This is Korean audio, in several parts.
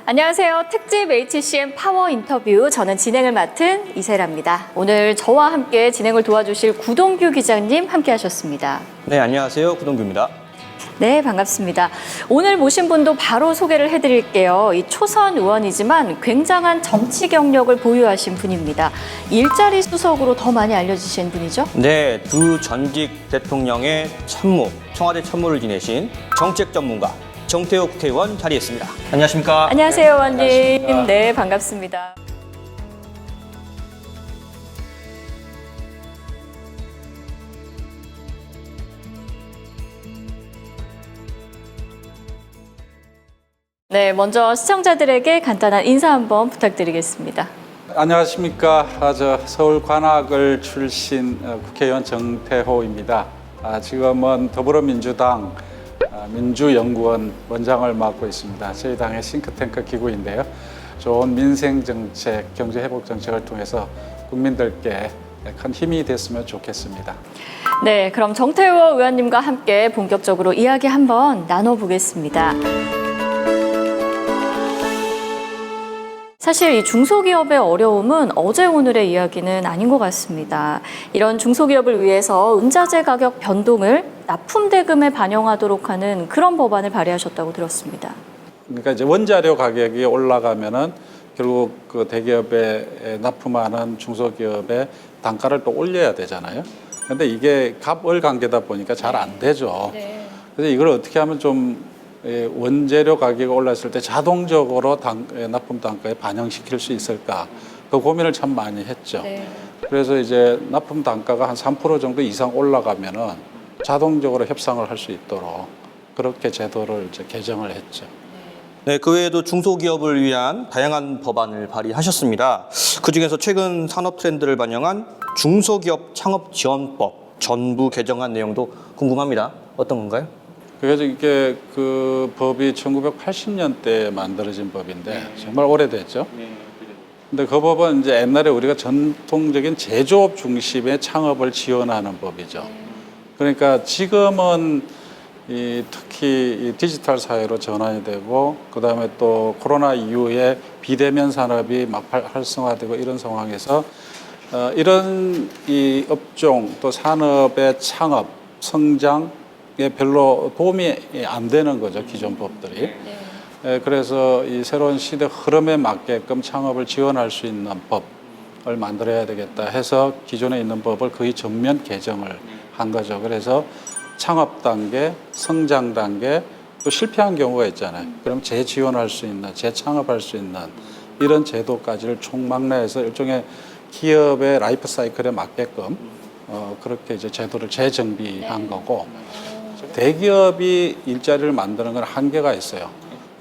안녕하세요. 특집 HCM 파워 인터뷰, 저는 진행을 맡은 이세라입니다. 오늘 저와 함께 진행을 도와주실 구동규 기자님 함께 하셨습니다. 네, 안녕하세요. 구동규입니다. 네, 반갑습니다. 오늘 모신 분도 바로 소개를 해드릴게요. 이 초선 의원이지만 굉장한 정치 경력을 보유하신 분입니다. 일자리 수석으로 더 많이 알려지신 분이죠? 네, 두 전직 대통령의 참모, 청와대 참모를 지내신 정책 전문가 정태호 국회의원 자리했습니다. 안녕하십니까? 안녕하세요, 의원님. 안녕하십니까? 네, 반갑습니다. 네, 먼저 시청자들에게 간단한 인사 한번 부탁드리겠습니다. 안녕하십니까. 저 서울 관악을 출신 국회의원 정태호입니다. 지금은 더불어민주당 민주연구원 원장을 맡고 있습니다. 저희 당의 싱크탱크 기구인데요. 좋은 민생정책, 경제회복정책을 통해서 국민들께 큰 힘이 됐으면 좋겠습니다. 네, 그럼 정태호 의원님과 함께 본격적으로 이야기 한번 나눠보겠습니다. 사실 이 중소기업의 어려움은 어제 오늘의 이야기는 아닌 것 같습니다. 이런 중소기업을 위해서 은자재 가격 변동을 납품대금에 반영하도록 하는 그런 법안을 발의하셨다고 들었습니다. 그러니까 이제 원자료 가격이 올라가면은 결국 그 대기업에 납품하는 중소기업의 단가를 또 올려야 되잖아요. 근데 이게 갑을 관계다 보니까 잘 안 되죠. 그래서 이걸 어떻게 하면 좀 원재료 가격이 올랐을 때 자동적으로 납품 단가에 반영시킬 수 있을까? 그 고민을 참 많이 했죠. 그래서 이제 납품 단가가 한 3% 정도 이상 올라가면은 자동적으로 협상을 할 수 있도록 그렇게 제도를 이제 개정을 했죠. 네, 그 외에도 중소기업을 위한 다양한 법안을 발의하셨습니다. 그중에서 최근 산업 트렌드를 반영한 중소기업 창업지원법 전부 개정한 내용도 궁금합니다. 어떤 건가요? 그래서 이게 그 법이 1980년대에 만들어진 법인데 정말 오래됐죠. 근데 그 법은 이제 옛날에 우리가 전통적인 제조업 중심의 창업을 지원하는 법이죠. 그러니까 지금은 특히 이 디지털 사회로 전환이 되고 그다음에 또 코로나 이후에 비대면 산업이 막 활성화되고 이런 상황에서 이런 이 업종 또 산업의 창업, 성장 별로 도움이 안 되는 거죠, 기존 법들이. 그래서 이 새로운 시대 흐름에 맞게끔 창업을 지원할 수 있는 법을 만들어야 되겠다 해서 기존에 있는 법을 거의 전면 개정을 한 거죠. 그래서 창업 단계, 성장 단계, 또 실패한 경우가 있잖아요. 그럼 재지원할 수 있는, 재창업할 수 있는 이런 제도까지를 총망라해서 일종의 기업의 라이프 사이클에 맞게끔 그렇게 이제 제도를 재정비한 거고, 대기업이 일자리를 만드는 건 한계가 있어요.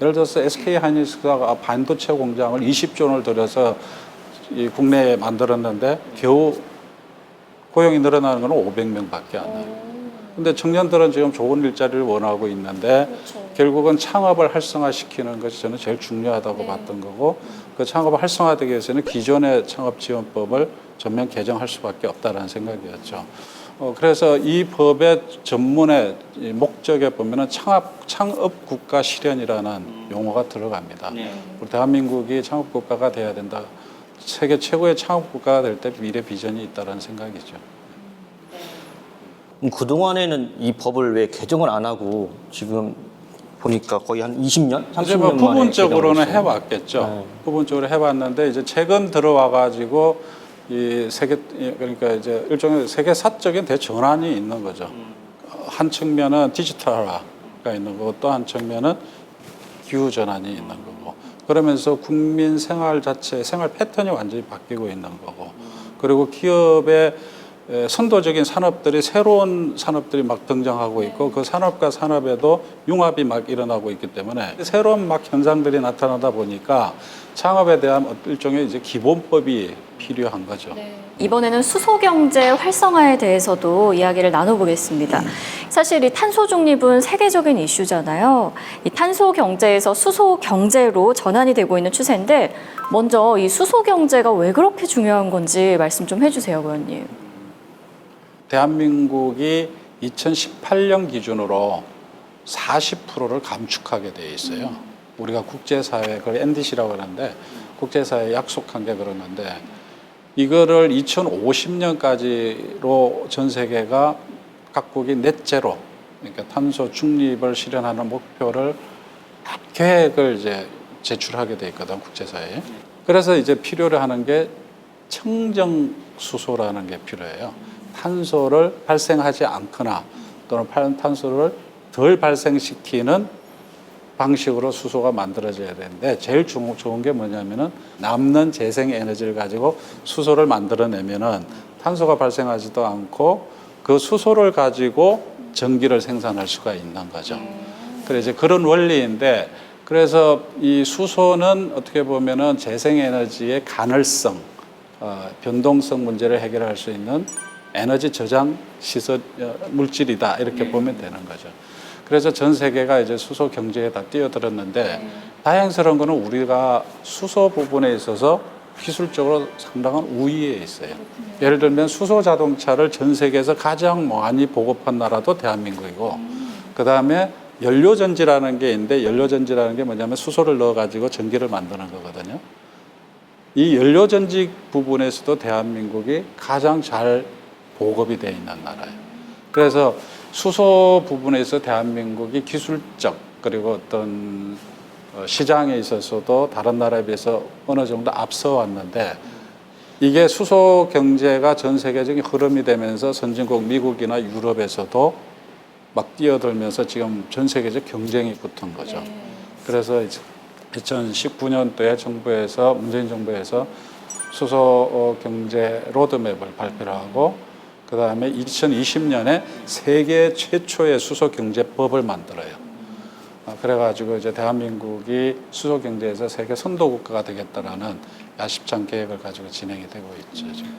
예를 들어서 SK하이닉스가 반도체 공장을 20조 원을 들여서 이 국내에 만들었는데 겨우 고용이 늘어나는 건 500명밖에 안 나요. 근데 청년들은 지금 좋은 일자리를 원하고 있는데 결국은 창업을 활성화시키는 것이 저는 제일 중요하다고 봤던 거고, 그 창업을 활성화되기 위해서는 기존의 창업지원법을 전면 개정할 수밖에 없다는 생각이었죠. 그래서 이 법의 전문의 목적에 보면은 창업 국가 실현이라는 용어가 들어갑니다. 우리 대한민국이 창업 국가가 돼야 된다. 세계 최고의 창업 국가가 될 때 미래 비전이 있다는 생각이죠. 그동안에는 이 법을 왜 개정을 안 하고 지금 보니까 거의 한 20년? 30년 뭐 만에 부분적으로는 개정을 해왔겠죠. 네. 부분적으로 해봤는데 이제 최근 들어와가지고 이 세계, 그러니까 이제 일종의 세계사적인 대전환이 있는 거죠. 한 측면은 디지털화가 있는 거고 또 한 측면은 기후 전환이 있는 거고, 그러면서 국민 생활 자체, 생활 패턴이 완전히 바뀌고 있는 거고, 그리고 기업의 선도적인 산업들이, 새로운 산업들이 막 등장하고 있고 그 산업과 산업에도 융합이 막 일어나고 있기 때문에 새로운 막 현상들이 나타나다 보니까 창업에 대한 일종의 이제 기본법이 필요한 거죠. 이번에는 수소경제 활성화에 대해서도 이야기를 나눠보겠습니다. 사실 이 탄소 중립은 세계적인 이슈잖아요. 이 탄소 경제에서 수소 경제로 전환이 되고 있는 추세인데, 먼저 이 수소 경제가 왜 그렇게 중요한 건지 말씀 좀 해주세요, 의원님. 대한민국이 2018년 기준으로 40%를 감축하게 돼 있어요. 우리가 국제사회, 그걸 NDC라고 하는데 국제사회에 약속한 게 그런 건데 이거를 2050년까지로 전 세계가 각국이 넷제로 그러니까 탄소 중립을 실현하는 목표를 계획을 이제 제출하게 돼 있거든 국제사회에. 그래서 이제 필요로 하는 게 청정 수소라는 게 필요해요. 탄소를 발생하지 않거나 또는 탄소를 덜 발생시키는 방식으로 수소가 만들어져야 되는데 제일 좋은 게 뭐냐면은 남는 재생 에너지를 가지고 수소를 만들어내면은 탄소가 발생하지도 않고 그 수소를 가지고 전기를 생산할 수가 있는 거죠. 그래서 이제 그런 원리인데 그래서 이 수소는 어떻게 보면은 재생 에너지의 가능성, 변동성 문제를 해결할 수 있는 에너지 저장 시설 물질이다 이렇게 보면 되는 거죠. 그래서 전 세계가 이제 수소 경제에 다 뛰어들었는데 다행스러운 거는 우리가 수소 부분에 있어서 기술적으로 상당한 우위에 있어요. 예를 들면 수소 자동차를 전 세계에서 가장 많이 보급한 나라도 대한민국이고 그 다음에 연료전지라는 게 있는데 연료전지라는 게 뭐냐면 수소를 넣어가지고 전기를 만드는 거거든요. 이 연료전지 부분에서도 대한민국이 가장 잘 보급이 되어 있는 나라예요. 그래서 수소 부분에서 대한민국이 기술적 그리고 어떤 시장에 있어서도 다른 나라에 비해서 어느 정도 앞서 왔는데 이게 수소 경제가 전 세계적인 흐름이 되면서 선진국 미국이나 유럽에서도 막 뛰어들면서 지금 전 세계적 경쟁이 붙은 거죠. 그래서 2019년도에 정부에서 문재인 정부에서 수소 경제 로드맵을 발표를 하고 그 다음에 2020년에 세계 최초의 수소 경제법을 만들어요. 그래가지고 이제 대한민국이 수소 경제에서 세계 선도 국가가 되겠다라는 야심찬 계획을 가지고 진행이 되고 있죠. 지금.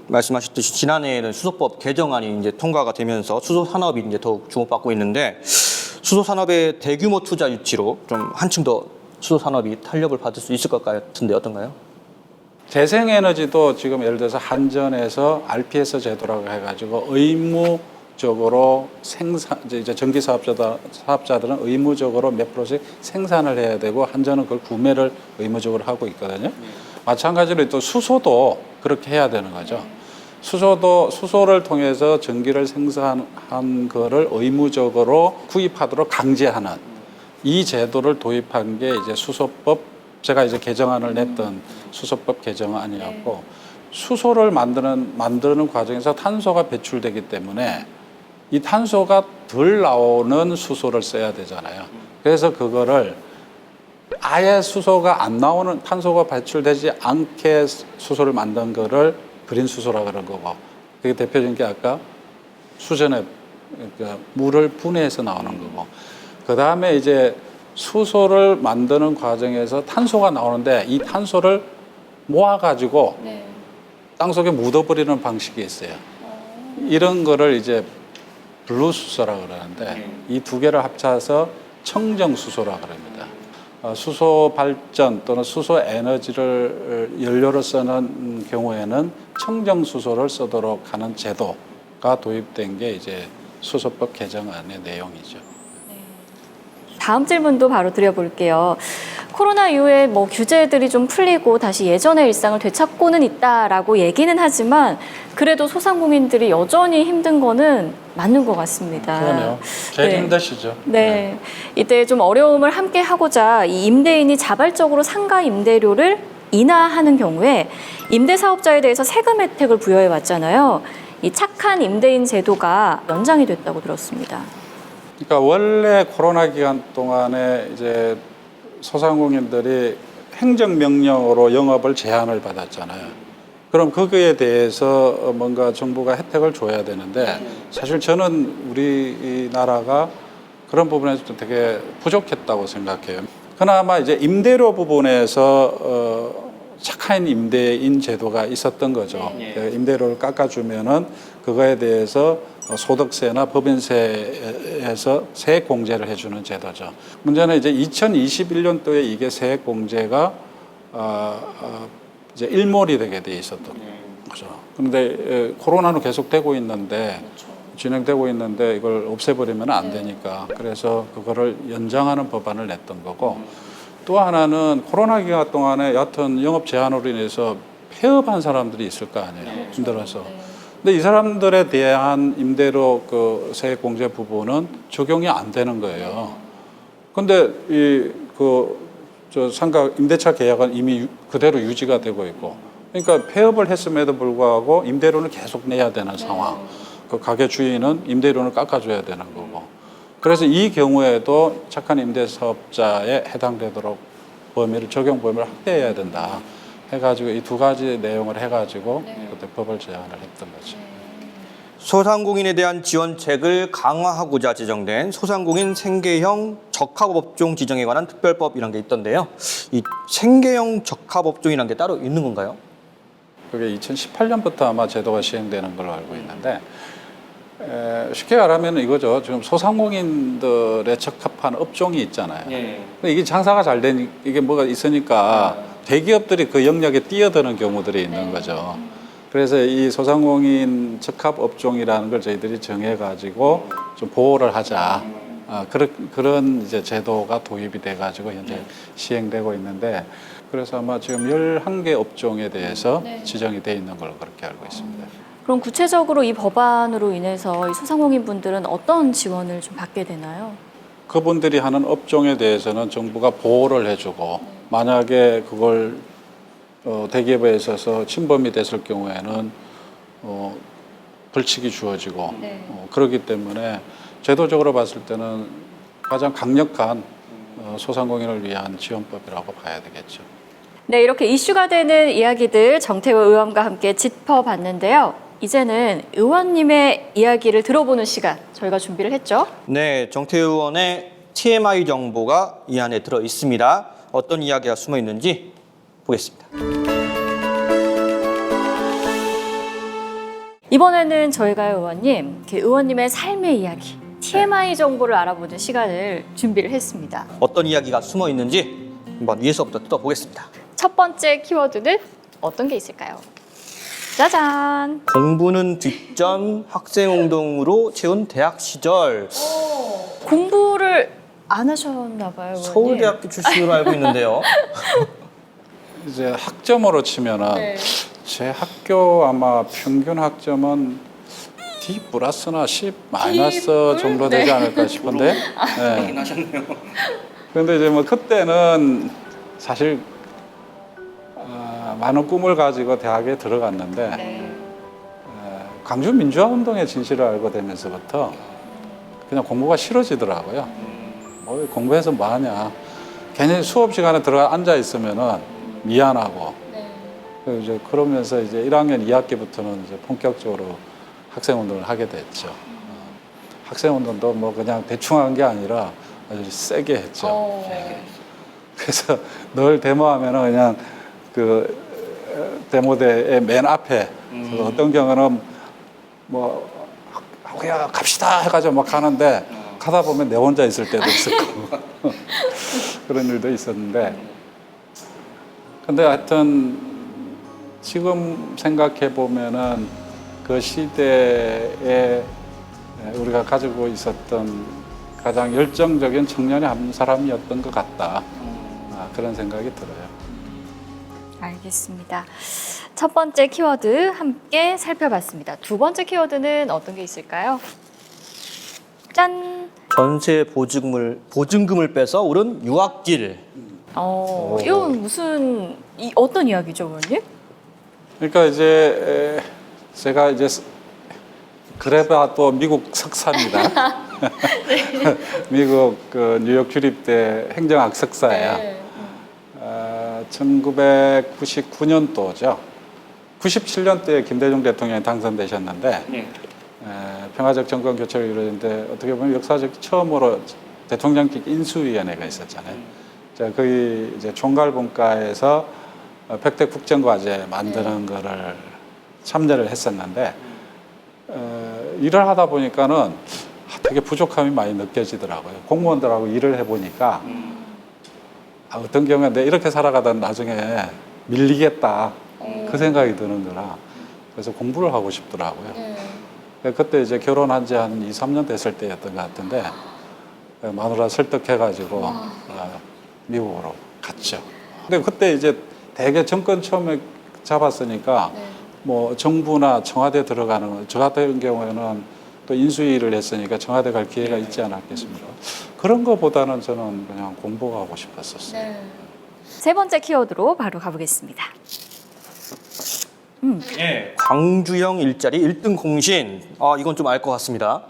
말씀하셨듯이 지난해에는 수소법 개정안이 이제 통과가 되면서 수소 산업이 이제 더욱 주목받고 있는데 수소 산업의 대규모 투자 유치로 좀 한층 더 수소 산업이 탄력을 받을 수 있을 것 같은데 어떤가요? 재생에너지도 지금 예를 들어서 한전에서 RPS 제도라고 해가지고 의무적으로 이제 전기 사업자들은 의무적으로 몇 프로씩 생산을 해야 되고 한전은 그걸 구매를 의무적으로 하고 있거든요. 마찬가지로 또 수소도 그렇게 해야 되는 거죠. 수소를 통해서 전기를 생산한 거를 의무적으로 구입하도록 강제하는 이 제도를 도입한 게 이제 수소법, 제가 이제 개정안을 냈던 수소법 개정안이었고 수소를 만드는 과정에서 탄소가 배출되기 때문에 이 탄소가 덜 나오는 수소를 써야 되잖아요. 그래서 그거를 아예 수소가 안 나오는 탄소가 배출되지 않게 수소를 만든 거를 그린 수소라 그런 거고 그게 대표적인 게 아까 수전에 그러니까 물을 분해해서 나오는 거고 그 다음에 이제 수소를 만드는 과정에서 탄소가 나오는데 이 탄소를 모아가지고 땅속에 묻어버리는 방식이 있어요. 이런 거를 이제 블루수소라고 그러는데 이 두 개를 합쳐서 청정수소라고 그럽니다. 수소 발전 또는 수소 에너지를 연료로 쓰는 경우에는 청정수소를 쓰도록 하는 제도가 도입된 게 이제 수소법 개정안의 내용이죠. 다음 질문도 바로 드려볼게요. 코로나 이후에 뭐 규제들이 좀 풀리고 다시 예전의 일상을 되찾고는 있다라고 얘기는 하지만 그래도 소상공인들이 여전히 힘든 거는 맞는 것 같습니다. 그러네요. 제일 힘드시죠. 네. 이때 좀 어려움을 함께 하고자 이 임대인이 자발적으로 상가 임대료를 인하하는 경우에 임대사업자에 대해서 세금 혜택을 부여해 왔잖아요. 이 착한 임대인 제도가 연장이 됐다고 들었습니다. 그러니까 원래 코로나 기간 동안에 이제 소상공인들이 행정명령으로 영업을 제한을 받았잖아요. 그럼 거기에 대해서 뭔가 정부가 혜택을 줘야 되는데 사실 저는 우리나라가 그런 부분에서 되게 부족했다고 생각해요. 그나마 이제 임대료 부분에서 착한 임대인 제도가 있었던 거죠. 임대료를 깎아주면은 그거에 대해서 소득세나 법인세에서 세액 공제를 해주는 제도죠. 문제는 이제 2021년도에 이게 세액 공제가 이제 일몰이 되게 돼 있었던 거죠. 그런데 코로나는 계속되고 있는데 진행되고 있는데 이걸 없애버리면 안 되니까 그래서 그거를 연장하는 법안을 냈던 거고 또 하나는 코로나 기간 동안에 여하튼 영업 제한으로 인해서 폐업한 사람들이 있을 거 아니에요. 힘들어서. 근데 이 사람들에 대한 임대료 그 세액 공제 부분은 적용이 안 되는 거예요. 근데 저 상가 임대차 계약은 이미 그대로 유지가 되고 있고, 그러니까 폐업을 했음에도 불구하고 임대료는 계속 내야 되는 상황. 그 가게 주인은 임대료를 깎아줘야 되는 거고. 그래서 이 경우에도 착한 임대사업자에 해당되도록 적용 범위를 확대해야 된다. 해가지고 이 두 가지 내용을 해가지고 그때 법을 제안을 했던 거죠. 소상공인에 대한 지원책을 강화하고자 제정된 소상공인 생계형 적합업종 지정에 관한 특별법이라는 게 있던데요. 이 생계형 적합업종이라는 게 따로 있는 건가요? 그게 2018년부터 아마 제도가 시행되는 걸로 알고 있는데, 쉽게 말하면 이거죠. 지금 소상공인들의 적합한 업종이 있잖아요. 근데 이게 장사가 잘 된 이게 뭐가 있으니까 대기업들이 그 영역에 뛰어드는 경우들이 있는 거죠. 그래서 이 소상공인 적합 업종이라는 걸 저희들이 정해가지고 좀 보호를 하자. 그런 이제 제도가 도입이 돼가지고 현재 시행되고 있는데, 그래서 아마 지금 11개 업종에 대해서 지정이 돼 있는 걸로 그렇게 알고 있습니다. 그럼 구체적으로 이 법안으로 인해서 이 소상공인 분들은 어떤 지원을 좀 받게 되나요? 그분들이 하는 업종에 대해서는 정부가 보호를 해주고, 만약에 그걸 대기업에 있어서 침범이 됐을 경우에는 벌칙이 주어지고, 그렇기 때문에 제도적으로 봤을 때는 가장 강력한 소상공인을 위한 지원법이라고 봐야 되겠죠. 네, 이렇게 이슈가 되는 이야기들 정태우 의원과 함께 짚어봤는데요. 이제는 의원님의 이야기를 들어보는 시간 저희가 준비를 했죠. 네, 정태우 의원의 TMI 정보가 이 안에 들어 있습니다. 어떤 이야기가 숨어 있는지 보겠습니다. 이번에는 저희가 의원님, 의원님의 삶의 이야기, TMI 정보를 알아보는 시간을 준비를 했습니다. 어떤 이야기가 숨어 있는지 한번 위에서부터 뜯어보겠습니다. 첫 번째 키워드는 어떤 게 있을까요? 짜잔! 공부는 뒷전 학생운동으로 채운 대학 시절. 공부를 안 하셨나 봐요, 의원님. 서울대학교 출신으로 알고 있는데요. 이제 학점으로 치면은 제 학교 아마 평균 학점은 D 플러스나 C 마이너스 정도 되지 않을까 싶은데. 하긴 하셨네요. 그런데 이제 뭐 그때는 사실 많은 꿈을 가지고 대학에 들어갔는데 광주 민주화운동의 진실을 알고 되면서부터 그냥 공부가 싫어지더라고요. 뭐 공부해서 뭐하냐. 괜히 수업 시간에 들어가 앉아 있으면은 미안하고. 그래서 이제 그러면서 이제 1학년 2학기부터는 이제 본격적으로 학생운동을 하게 됐죠. 학생운동도 뭐 그냥 대충 한 게 아니라 아주 세게 했죠. 그래서 늘 데모하면은 그냥 그 데모대의 맨 앞에 어떤 경우는 뭐 하고야 갑시다 해가지고 막 가는데 가다 보면 내 혼자 있을 때도 있었고 그런 일도 있었는데, 근데 하여튼 지금 생각해 보면은 그 시대에 우리가 가지고 있었던 가장 열정적인 청년의 한 사람이었던 것 같다. 그런 생각이 들어요. 알겠습니다. 첫 번째 키워드 함께 살펴봤습니다. 두 번째 키워드는 어떤 게 있을까요? 짠! 전세 보증금을 빼서 오른 유학길. 이건 어떤 이야기죠, 의원님? 그러니까 이제 제가 이제 그래봐도 미국 석사입니다. 미국 그 뉴욕 주립대 행정학 석사예요. 1999년도죠. 97년도에 김대중 대통령이 당선되셨는데 평화적 정권 교체를 이루었는데 어떻게 보면 역사적 처음으로 대통령직 인수위원회가 있었잖아요. 자, 거기 이제 총괄분과에서 백대 국정과제 만드는 거를 참여를 했었는데 일을 하다 보니까는 되게 부족함이 많이 느껴지더라고요. 공무원들하고 일을 해보니까 어떤 경우에 내가 이렇게 살아가다 나중에 밀리겠다 그 생각이 드는 거라 그래서 공부를 하고 싶더라고요. 그때 이제 결혼한 지 한 2, 3년 됐을 때였던 것 같은데 마누라 설득해가지고 미국으로 갔죠. 근데 그때 이제 대개 정권 처음에 잡았으니까 뭐 정부나 청와대 들어가는 거, 저 같은 경우에는 또 인수위를 했으니까 청와대 갈 기회가 있지 않았겠습니까? 그런 거보다는 저는 그냥 공부하고 싶었었어요. 세 번째 키워드로 바로 가보겠습니다. 광주형 일자리 1등 공신. 이건 좀 알 것 같습니다.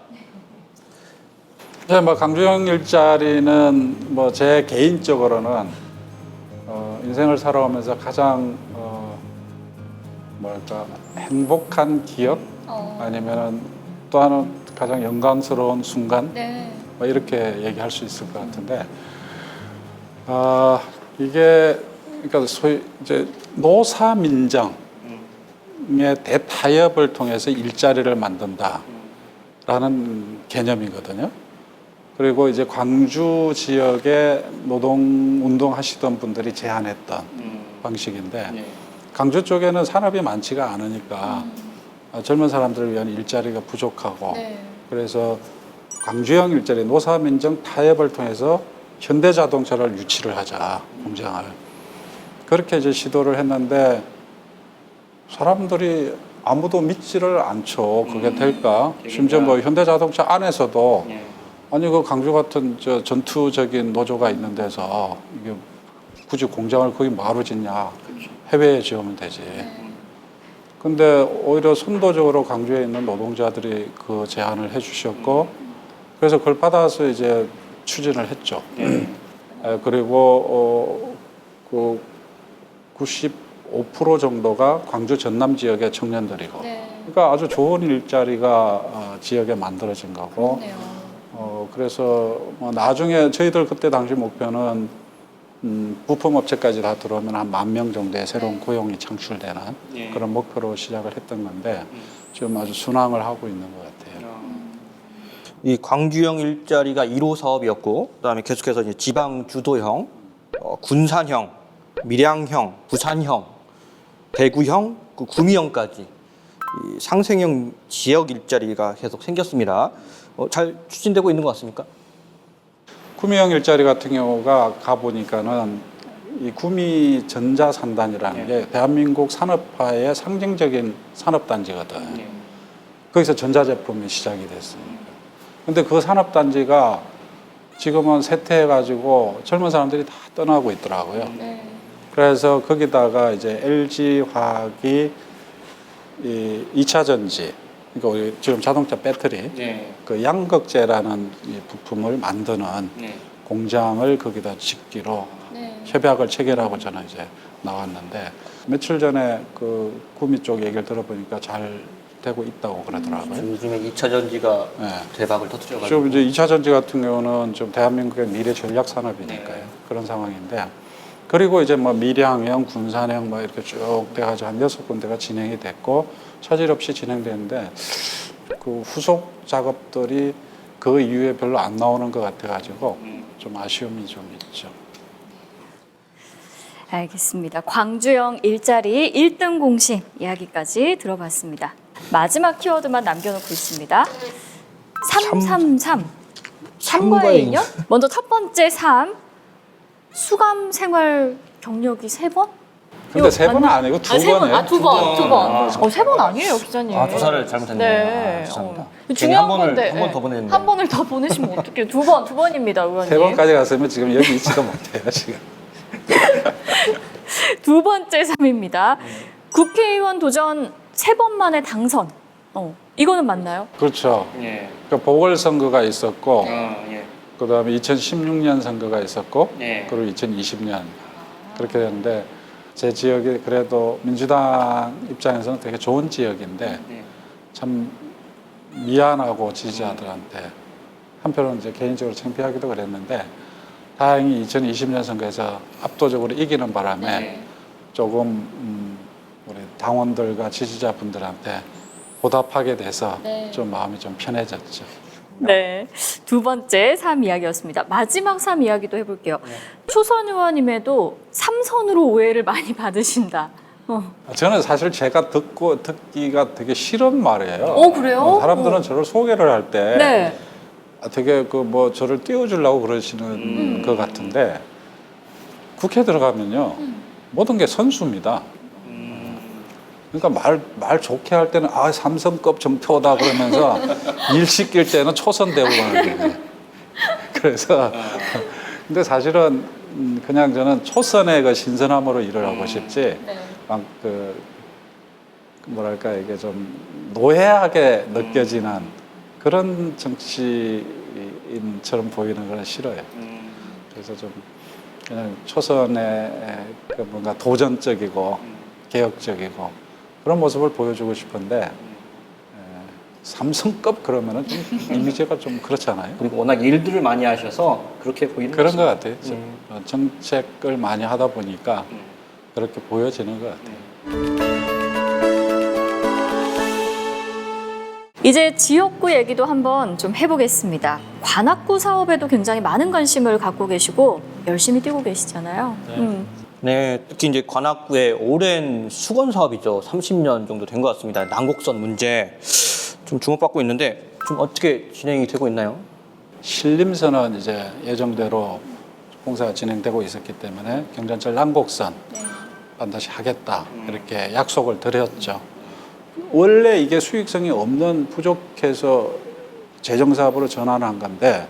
네, 뭐 강주형 일자리는 뭐 제 개인적으로는 인생을 살아오면서 가장 뭐랄까 행복한 기억 아니면은 또 하나 가장 영광스러운 순간 뭐 이렇게 얘기할 수 있을 것 같은데 이게 그러니까 소위 이제 노사민정의 대타협을 통해서 일자리를 만든다라는 개념이거든요. 그리고 이제 광주 지역에 노동 운동 하시던 분들이 제안했던 방식인데 광주 쪽에는 산업이 많지가 않으니까 젊은 사람들을 위한 일자리가 부족하고 그래서 광주형 일자리 노사민정 타협을 통해서 현대자동차를 유치를 하자 공장을 그렇게 이제 시도를 했는데 사람들이 아무도 믿지를 않죠. 그게 될까? 심지어 뭐 현대자동차 안에서도 아니 그 광주 같은 저 전투적인 노조가 있는 데서 이게 굳이 공장을 거기 뭐하러 짓냐? 해외에 지으면 되지. 근데 오히려 선도적으로 광주에 있는 노동자들이 그 제안을 해주셨고 그래서 그걸 받아서 이제 추진을 했죠. 그리고 그 95% 정도가 광주 전남 지역의 청년들이고 그러니까 아주 좋은 일자리가 지역에 만들어진 거고 그래서 뭐 나중에 저희들 그때 당시 목표는 부품업체까지 다 들어오면 한 10,000명 정도의 새로운 고용이 창출되는 그런 목표로 시작을 했던 건데 지금 아주 순항을 하고 있는 것 같아요. 이 광주형 일자리가 1호 사업이었고 그다음에 계속해서 이제 지방 주도형, 군산형, 밀양형, 부산형, 대구형, 구미형까지 이 상생형 지역 일자리가 계속 생겼습니다. 잘 추진되고 있는 것 같습니까? 구미형 일자리 같은 경우가 가보니까는 이 구미 전자산단이라는 게 대한민국 산업화의 상징적인 산업단지거든. 거기서 전자제품이 시작이 됐으니까. 근데 그 산업단지가 지금은 쇠퇴해가지고 젊은 사람들이 다 떠나고 있더라고요. 그래서 거기다가 이제 LG화학이 이 2차 전지, 그러니까 우리 지금 자동차 배터리, 그 양극재라는 이 부품을 만드는 공장을 거기다 짓기로 협약을 체결하고 저는 이제 나왔는데 며칠 전에 그 구미 쪽 얘기를 들어보니까 잘 되고 있다고 그러더라고요. 요즘에 2차 전지가 대박을 터뜨려가지고 지금 이제 2차 전지 같은 경우는 좀 대한민국의 미래 전략 산업이니까요. 그런 상황인데 그리고 이제 뭐 밀양형, 군산형 뭐 이렇게 쭉 돼가지고 한 6군데가 진행이 됐고 차질 없이 진행되는데 그 후속 작업들이 그 이후에 별로 안 나오는 것 같아가지고 좀 아쉬움이 좀 있죠. 알겠습니다. 광주형 일자리 1등 공신 이야기까지 들어봤습니다. 마지막 키워드만 남겨놓고 있습니다. 333. 3과의 인연? 먼저 첫 번째 3. 수감 생활 경력이 3번? 근데 3번은 아니고 2번이에요. 두 번. 3번 아니에요, 기자님. 조사를 잘못했네요. 네. 죄송합니다. 중요한 한 번을 건데 한 번 더 보냈는데. 한 번을 더 보내시면 어떡해요? 두 번입니다, 의원님. 3번까지 갔으면 지금 여기 있지도 못해요, 지금. 두 번째 3입니다. 국회의원 도전 3번 만에 당선. 이거는 맞나요? 그렇죠. 그러니까 보궐선거가 있었고 그다음에 2016년 선거가 있었고 그리고 2020년 그렇게 되는데 제 지역이 그래도 민주당 입장에서는 되게 좋은 지역인데 참 미안하고 지지자들한테 한편으로는 이제 개인적으로 창피하기도 그랬는데 다행히 2020년 선거에서 압도적으로 이기는 바람에 조금 우리 당원들과 지지자분들한테 보답하게 돼서 좀 마음이 좀 편해졌죠. 네. 두 번째 3 이야기였습니다. 마지막 3 이야기도 해볼게요. 초선 의원님에도 3선으로 오해를 많이 받으신다. 저는 사실 제가 듣기가 되게 싫은 말이에요. 그래요? 사람들은 저를 소개를 할 때 네. 되게 그 뭐 저를 띄워주려고 그러시는 것 같은데 국회 들어가면요 모든 게 선수입니다. 그러니까 말 좋게 할 때는 삼성급 정표다 그러면서 일 시킬 때는 초선 대우가 하는 거예요. 그래서 근데 사실은 그냥 저는 초선의 그 신선함으로 일을 하고 싶지 막 뭐랄까 이게 좀 노예하게 느껴지는 그런 정치인처럼 보이는 건 싫어요. 그래서 좀 그냥 초선의 그 뭔가 도전적이고 개혁적이고 그런 모습을 보여주고 싶은데 삼성급 그러면은 좀 이미지가 좀 그렇잖아요. 그리고 워낙 일들을 많이 하셔서 그렇게 보이는 그런 것 같습니다. 같아요. 정책을 많이 하다 보니까 그렇게 보여지는 것 같아요. 이제 지역구 얘기도 한번 좀 해보겠습니다. 관악구 사업에도 굉장히 많은 관심을 갖고 계시고 열심히 뛰고 계시잖아요. 네, 특히 이제 관악구의 오랜 수건 사업이죠. 30년 정도 된 것 같습니다. 난곡선 문제 좀 주목받고 있는데 좀 어떻게 진행이 되고 있나요? 신림선은 이제 예정대로 공사가 진행되고 있었기 때문에 경전철 난곡선 반드시 하겠다 이렇게 약속을 드렸죠. 원래 이게 수익성이 없는 부족해서 재정사업으로 전환한 건데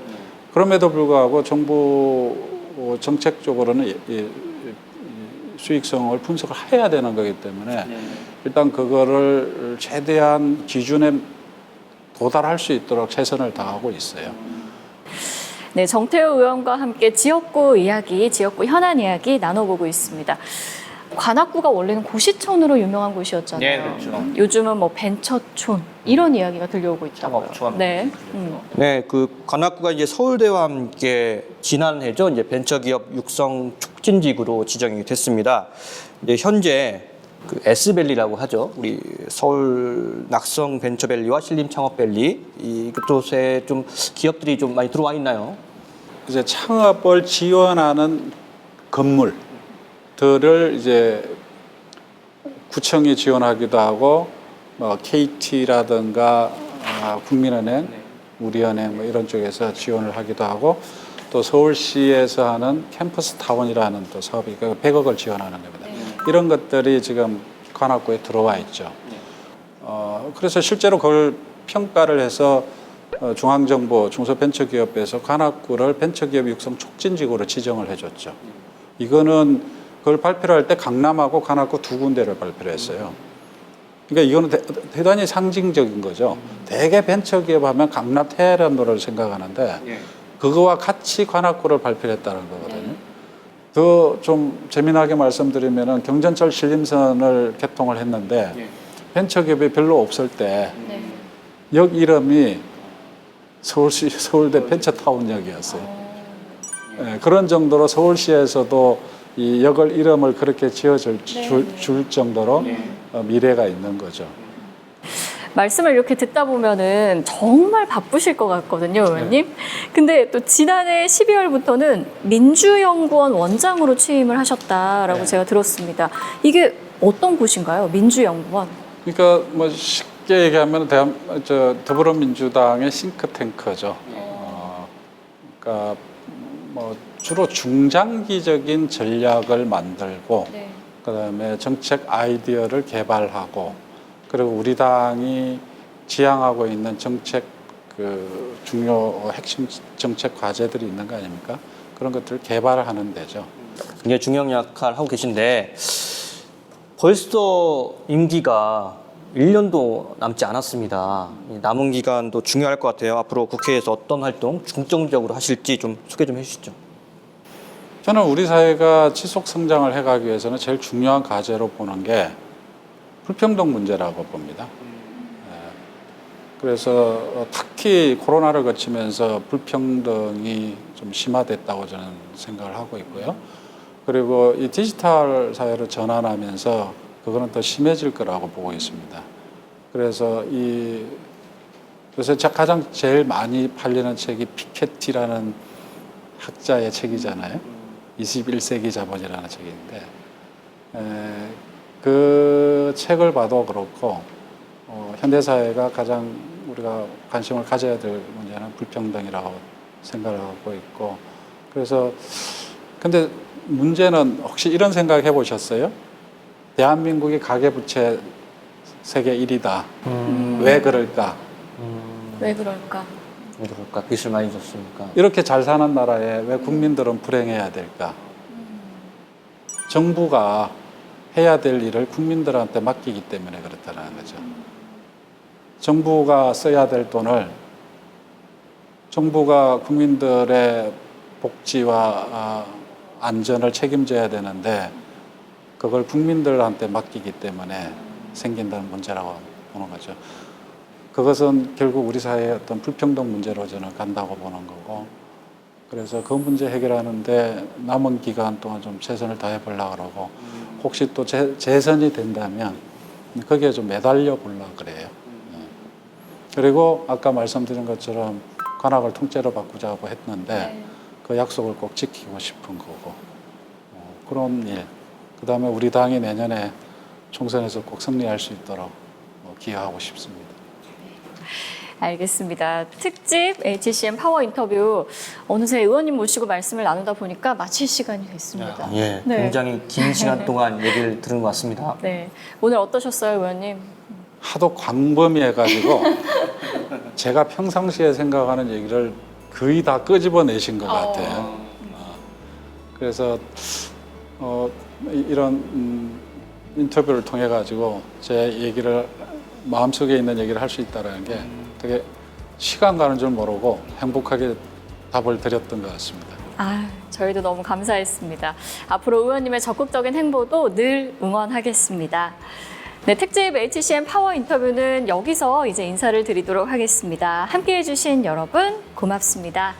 그럼에도 불구하고 정부 정책적으로는 이 수익성을 분석을 해야 되는 거기 때문에 일단 그거를 최대한 기준에 도달할 수 있도록 최선을 다하고 있어요. 네, 정태우 의원과 함께 지역구 이야기, 지역구 현안 이야기 나눠보고 있습니다. 관악구가 원래는 고시촌으로 유명한 곳이었잖아요. 네, 그렇죠. 요즘은 뭐 벤처촌 이런 이야기가 들려오고 있다고요. 창업촌. 네. 네, 그 관악구가 이제 서울대와 함께 지난해죠. 이제 벤처기업 육성 촉진지구로 지정이 됐습니다. 이제 현재 그 S밸리라고 하죠. 우리 서울 낙성 벤처밸리와 신림 창업밸리 이곳에 좀 기업들이 좀 많이 들어와 있나요? 이제 창업을 지원하는 건물들을 이제 구청이 지원하기도 하고 뭐 KT라든가 국민은행, 우리은행 뭐 이런 쪽에서 지원을 하기도 하고 또 서울시에서 하는 캠퍼스 타운이라는 또 사업이 100억을 지원하는 겁니다. 이런 것들이 지금 관악구에 들어와 있죠. 그래서 실제로 그걸 평가를 해서 중앙정부 중소벤처기업에서 관악구를 벤처기업 육성 촉진지구로 지정을 해줬죠. 이거는 그걸 발표를 할 때 강남하고 관악구 두 군데를 발표를 했어요. 그러니까 이거는 대단히 상징적인 거죠. 대개 벤처기업 하면 강남 테헤란로를 생각하는데 그거와 같이 관악구를 발표했다는 거거든요. 더 좀 재미나게 말씀드리면은 경전철 신림선을 개통을 했는데 벤처기업이 별로 없을 때 역 이름이 서울시 서울대 벤처타운역이었어요. 네, 그런 정도로 서울시에서도 이 역을 이름을 그렇게 지어줄 줄 정도로 미래가 있는 거죠. 말씀을 이렇게 듣다 보면은 정말 바쁘실 것 같거든요, 의원님. 근데 또 지난해 12월부터는 민주연구원 원장으로 취임을 하셨다라고 제가 들었습니다. 이게 어떤 곳인가요, 민주연구원? 그러니까 뭐 쉽게 얘기하면 더불어민주당의 싱크탱크죠. 그러니까 뭐 주로 중장기적인 전략을 만들고 그다음에 정책 아이디어를 개발하고 그리고 우리 당이 지향하고 있는 정책 그 중요 핵심 정책 과제들이 있는 거 아닙니까? 그런 것들을 개발하는 데죠. 굉장히 중요한 역할을 하고 계신데 벌써 임기가 1년도 남지 않았습니다. 남은 기간도 중요할 것 같아요. 앞으로 국회에서 어떤 활동 중점적으로 하실지 좀 소개 좀 해주시죠. 저는 우리 사회가 지속 성장을 해가기 위해서는 제일 중요한 과제로 보는 게 불평등 문제라고 봅니다. 그래서 특히 코로나를 거치면서 불평등이 좀 심화됐다고 저는 생각을 하고 있고요. 그리고 이 디지털 사회로 전환하면서 그거는 더 심해질 거라고 보고 있습니다. 그래서 요새 가장 제일 많이 팔리는 책이 피케티라는 학자의 책이잖아요. 21세기 자본이라는 책인데 그 책을 봐도 그렇고 현대사회가 가장 우리가 관심을 가져야 될 문제는 불평등이라고 생각을 하고 있고 그래서 근데 문제는 혹시 이런 생각 해보셨어요? 대한민국이 가계부채 세계 1위다. 왜 그럴까? 왜 그럴까? 왜 그럴까? 빚을 많이 졌으니까. 이렇게 잘 사는 나라에 왜 국민들은 불행해야 될까? 정부가 해야 될 일을 국민들한테 맡기기 때문에 그렇다는 거죠. 정부가 써야 될 돈을 정부가 국민들의 복지와 안전을 책임져야 되는데 그걸 국민들한테 맡기기 때문에 생긴다는 문제라고 보는 거죠. 그것은 결국 우리 사회의 어떤 불평등 문제로 저는 간다고 보는 거고, 그래서 그 문제 해결하는데 남은 기간 동안 좀 최선을 다해 보려고 그러고, 혹시 또 재선이 된다면 거기에 좀 매달려 보려고 그래요. 그리고 아까 말씀드린 것처럼 관악을 통째로 바꾸자고 했는데 그 약속을 꼭 지키고 싶은 거고, 그런 일. 그 다음에 우리 당이 내년에 총선에서 꼭 승리할 수 있도록 기여하고 싶습니다. 알겠습니다. 특집 HCM 파워 인터뷰 어느새 의원님 모시고 말씀을 나누다 보니까 마칠 시간이 됐습니다. 예, 네. 굉장히 긴 시간 동안 얘기를 들은 것 같습니다. 네, 오늘 어떠셨어요, 의원님? 하도 광범위해가지고 제가 평상시에 생각하는 얘기를 거의 다 끄집어내신 것 같아요. 그래서 이런 인터뷰를 통해 가지고 제 얘기를 마음속에 있는 얘기를 할 수 있다는 게 되게 시간 가는 줄 모르고 행복하게 답을 드렸던 것 같습니다. 저희도 너무 감사했습니다. 앞으로 의원님의 적극적인 행보도 늘 응원하겠습니다. 네, 특집 HCM 파워 인터뷰는 여기서 이제 인사를 드리도록 하겠습니다. 함께해 주신 여러분 고맙습니다.